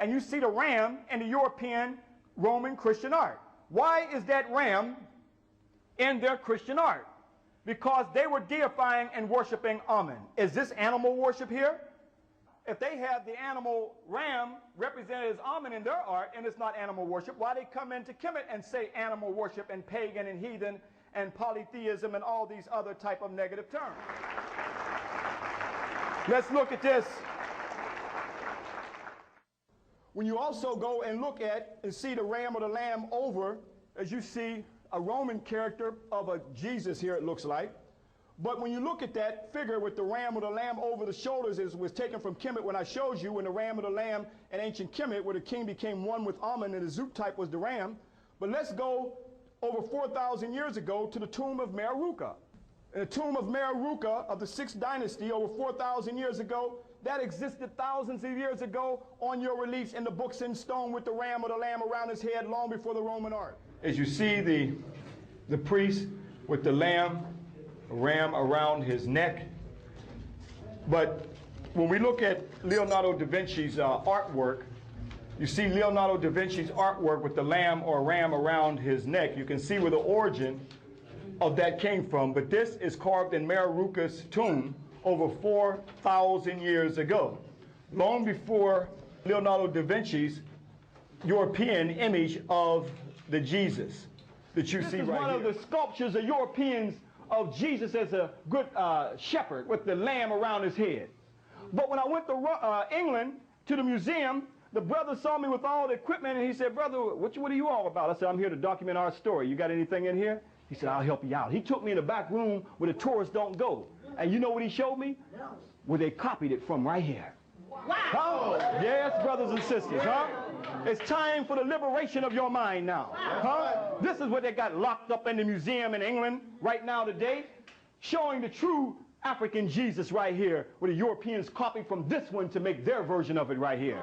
and you see the ram in the European Roman Christian art. Why is that ram in their Christian art? Because they were deifying and worshiping Amun. Is this animal worship here? If they have the animal ram represented as Amun in their art and it's not animal worship, why they come into Kemet and say animal worship and pagan and heathen and polytheism and all these other type of negative terms? Let's look at this. When you also go and look at and see the ram or the lamb over, as you see a Roman character of a Jesus here, it looks like. But when you look at that figure with the ram or the lamb over the shoulders, it was taken from Kemet when I showed you when the ram or the lamb in ancient Kemet, where the king became one with Amun and the Zoot type was the ram. But let's go over 4,000 years ago to the tomb of Merope. In the tomb of Merope of the 6th dynasty over 4,000 years ago, that existed thousands of years ago on your reliefs in the books in stone with the ram or the lamb around his head long before the Roman art. As you see the priest with the ram around his neck. But when we look at Leonardo da Vinci's artwork, you see Leonardo da Vinci's artwork with the lamb or ram around his neck. You can see where the origin of that came from. But this is carved in Merope's tomb over 4,000 years ago, long before Leonardo da Vinci's European image of the Jesus that you see right here. This is one of the sculptures of Europeans of Jesus as a good shepherd with the lamb around his head. But when I went to England to the museum, the brother saw me with all the equipment and he said, "Brother, what are you all about?" I said, "I'm here to document our story. You got anything in here?" He said, "I'll help you out." He took me in the back room where the tourists don't go. And you know what he showed me? Where they copied it from right here. Wow. Oh, yes, brothers and sisters, huh? It's time for the liberation of your mind now. Huh? This is what they got locked up in the museum in England right now today, showing the true African Jesus right here, where the Europeans copied from this one to make their version of it right here.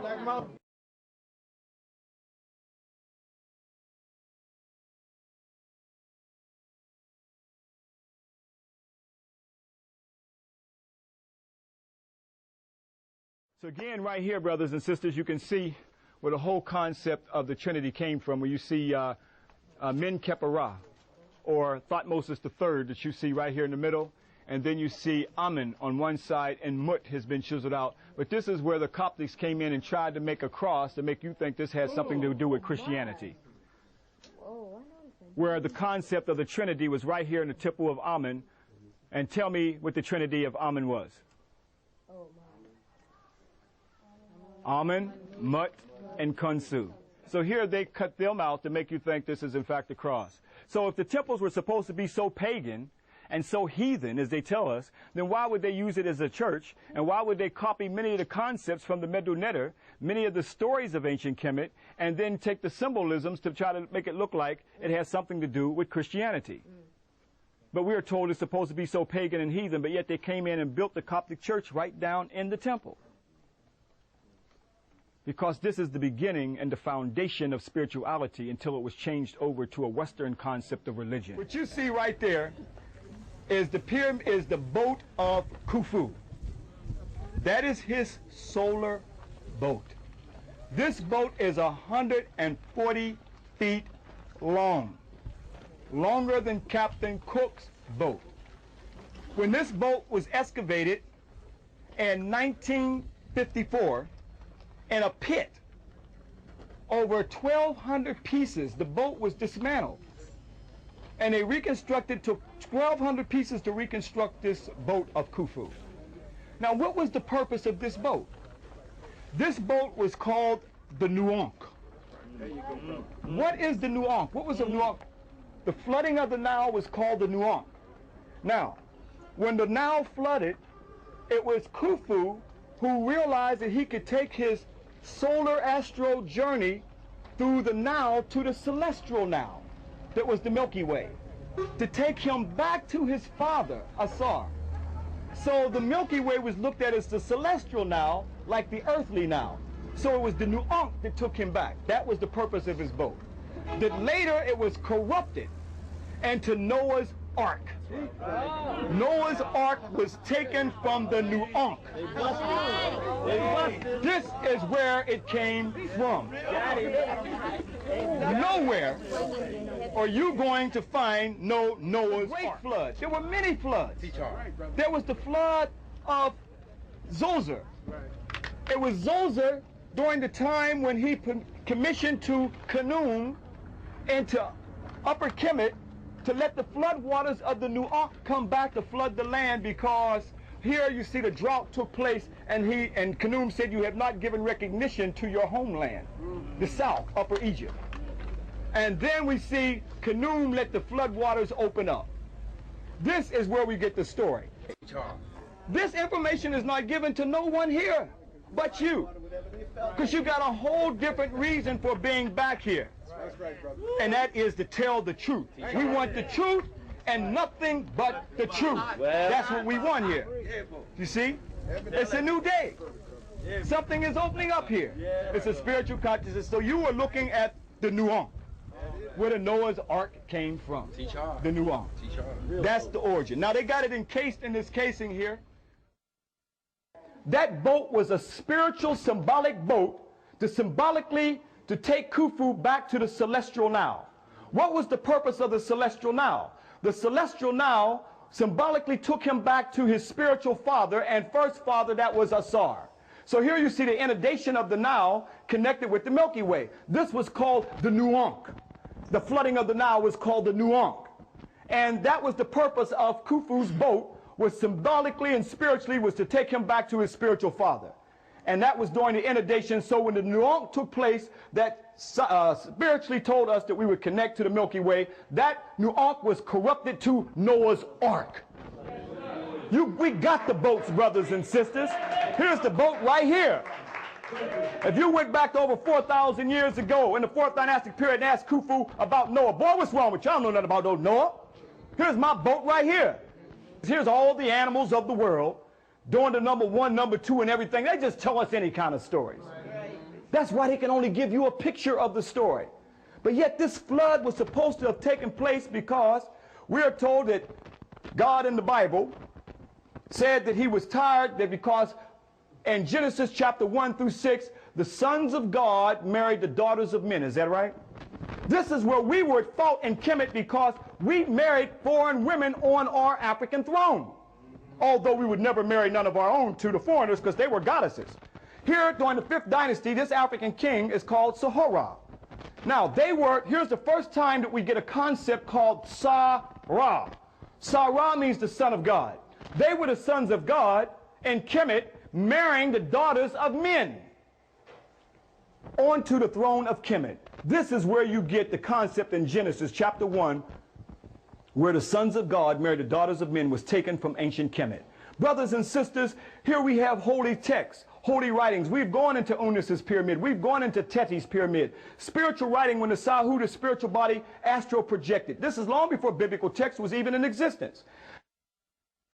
So again, right here, brothers and sisters, you can see where the whole concept of the Trinity came from, where you see Men-Kepera, or Thutmose III, that you see right here in the middle, and then you see Amun on one side, and Mut has been chiseled out. But this is where the Coptics came in and tried to make a cross to make you think this has something to do with Christianity. Where the concept of the Trinity was right here in the temple of Amun. And tell me what the Trinity of Amun was. Amun, Mut, and Khonsu. So here they cut them out to make you think this is in fact the cross. So if the temples were supposed to be so pagan and so heathen as they tell us, then why would they use it as a church? And why would they copy many of the concepts from the Medu Neter, many of the stories of ancient Kemet, and then take the symbolisms to try to make it look like it has something to do with Christianity? But we are told it's supposed to be so pagan and heathen, but yet they came in and built the Coptic church right down in the temple. Because this is the beginning and the foundation of spirituality until it was changed over to a Western concept of religion. What you see right there is the pyramid, is the boat of Khufu. That is his solar boat. This boat is 140 feet long, longer than Captain Cook's boat. When this boat was excavated in 1954, in a pit, over 1,200 pieces, the boat was dismantled. And they reconstructed, took 1,200 pieces to reconstruct this boat of Khufu. Now, what was the purpose of this boat? This boat was called the Nuank. What is the Nuank? What was the Nuank? The flooding of the Nile was called the Nuank. Now, when the Nile flooded, it was Khufu who realized that he could take his solar astral journey through the Nile to the celestial Nile, that was the Milky Way, to take him back to his father, Asar. So the Milky Way was looked at as the celestial Nile, like the earthly Nile. So it was the Nuank that took him back. That was the purpose of his boat. That later it was corrupted into Noah's Ark. Noah's Ark was taken from the Nuank. This is where it came from. Nowhere are you going to find no Noah's Ark. Flood. There were many floods. There was the flood of Zoser. It was Zoser during the time when he commissioned to Canaan and to Upper Kemet to let the flood waters of the Nuank come back to flood the land, because here you see the drought took place, and Canaan said, you have not given recognition to your homeland, the south, Upper Egypt. And then we see Canaan let the flood waters open up. This is where we get the story. This information is not given to no one here but you, because you got a whole different reason for being back here. And that is to tell the truth. We want the truth and nothing but the truth. That's what we want here. You see? It's a new day. Something is opening up here. It's a spiritual consciousness. So you are looking at the Nuank, where the Noah's Ark came from. The Nuank. That's the origin. Now they got it encased in this casing here. That boat was a spiritual, symbolic boat to symbolically to take Khufu back to the celestial now. What was the purpose of the celestial now? The celestial now symbolically took him back to his spiritual father and first father, that was Asar. So here you see the inundation of the Nile connected with the Milky Way. This was called the Nuank. The flooding of the Nile was called the Nuank. And that was the purpose of Khufu's boat, was symbolically and spiritually was to take him back to his spiritual father. And that was during the inundation. So when the Nuank took place, that spiritually told us that we would connect to the Milky Way. That Nuank was corrupted to Noah's Ark. We got the boats, brothers and sisters. Here's the boat right here. If you went back to over 4,000 years ago in the fourth dynastic period and asked Khufu about Noah, boy, what's wrong with you? I don't know nothing about old Noah. Here's my boat right here. Here's all the animals of the world doing the number 1, number 2, and everything. They just tell us any kind of stories. That's why they can only give you a picture of the story. But yet this flood was supposed to have taken place because we are told that God in the Bible said that he was tired, that because in Genesis chapter 1 through 6, the sons of God married the daughters of men. Is that right? This is where we were at fault in Kemet, because we married foreign women on our African throne. Although we would never marry none of our own to the foreigners, because they were goddesses. Here, during the 5th dynasty, this African king is called Sahara. Now, here's the first time that we get a concept called Sa-Ra. Sa-Ra means the son of God. They were the sons of God in Kemet, marrying the daughters of men onto the throne of Kemet. This is where you get the concept in Genesis chapter 1, where the sons of God married the daughters of men, was taken from ancient Kemet. Brothers and sisters, here we have holy texts, holy writings. We've gone into Unis's pyramid. We've gone into Teti's pyramid. Spiritual writing when the Sahu, the spiritual body, astro projected. This is long before biblical text was even in existence.